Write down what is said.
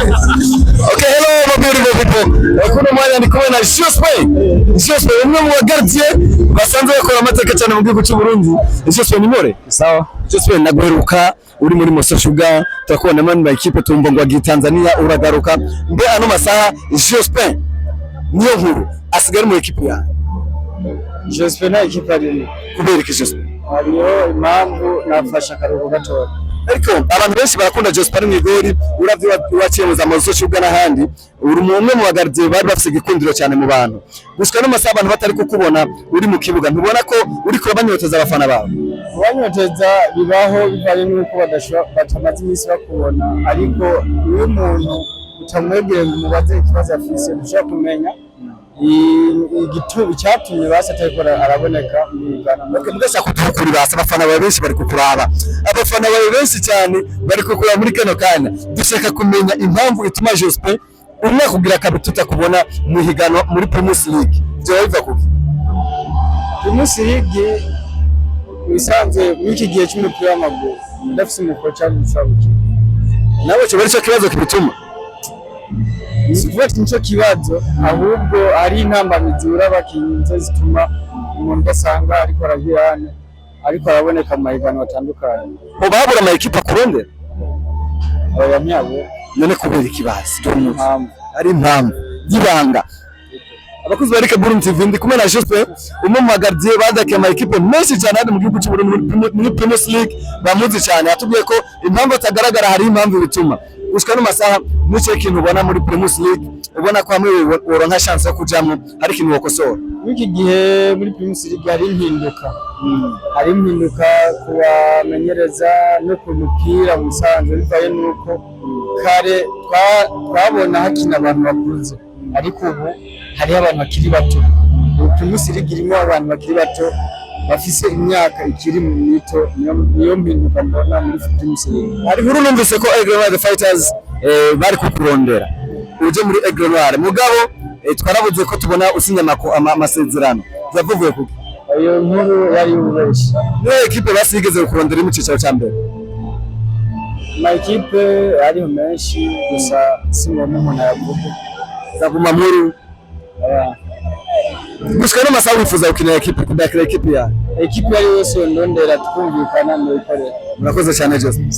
Okay, hello my beautiful people. Kuna mwanya ndi kumwe na Jospin umwe mu bagardie basanzwe bakora amateka cyane mu gihugu cy'u Burundi. Jospin ni more sawa. Jospin naguheruka uri muri Moso Sugar turakubona mani ba equipe tumva ngo agi Tanzania uragaruka mbe ano masaha Jospin Niyonkuru asigara mu equipe ya Jospin na equipe ari kubera iki Jospin ariyo impamvu nafasha akaruhuko gatoya. Ariko abantu benshi barakunda Jospin Niyonkuru uravye waciye mu Moso Sugar n'ahandi uri umwe mu bagardie bari bafise igikundiro cyane mu bantu gushika no masaha abantu batari kukubona uri mu kibuga ntubona ko uri kurabanyoteza abafana bawe kubanyoteza bibaho bivanye n'uko batamaze iminsi bakubona ariko uyu muntu utamwegere ngo umubaze ikibazo afise ushaka kumenya igitubi cyatumye basi atarikora araboneka mwigana mugashaka kutukuri basa abafana bawe benshi bari kukuraba abafana bawe benshi cyane bari kukuraba muri kano kanya dushaka kumenya impamvu ituma Jospin umwe kugira kabiri tutakubona mu higano muri Premier League byo biva kuki Premier League bisanzwe mwiki gihe cy'umupira w'amaguru ndafise umukoca w'ubusabuki nawe cyo bari cyo kibazo kibituma Sivuga nico kibazo ahubwo ari intambamizi urabakinze zituma umuntu basanga ariko aragirane ariko araboneka mu mahigano atandukanye babura ama equipe kurondera oya myabo none kubera ikibazo ari impamvu y'ibanga abakuzi barike Burundi TV ndi kumwe na Jospin umwe mu bagardie badakiye ama equipe menshi cyane hadi mu gihugu cy'u Burundi muri Premier League bamuzi cyane atubwiye ko impamvu atagaragara hari impamvu bituma gushika no masaha n'icyo kintu ubona muri Premier League ubona ko hamwe woronka chance yo kujamwo hari kintu wokosora wiki gihe muri Premier League hari impinduka kubamenyereza no ku mupira musanzwe bivaye nuko kare twabona hakina abantu bakuze ariko ubu hari abantu bakiri bato Premier League irimo abantu bakiri bato bafise imyaka ikiri mu mito niyo mpinduka mbona muri Premier League ari nkuru numvise ko the Fighters bari kukurondera uje muri Noir mugabo twarabuze ko tubona usinya amasezerano zavuvuye kuki ayo nkuru yari ubeshi niyo equipe basigeze kurondera mu cicaro cya mbere ma equipe ari menshi gusa singo umuntu yavuga zaguma nkuru gushika no masaha wifuza gukina equipe kudakira equipe ya equipe yari yose ndondera tukumvikana mu ikorera murakoze cyane Jospin.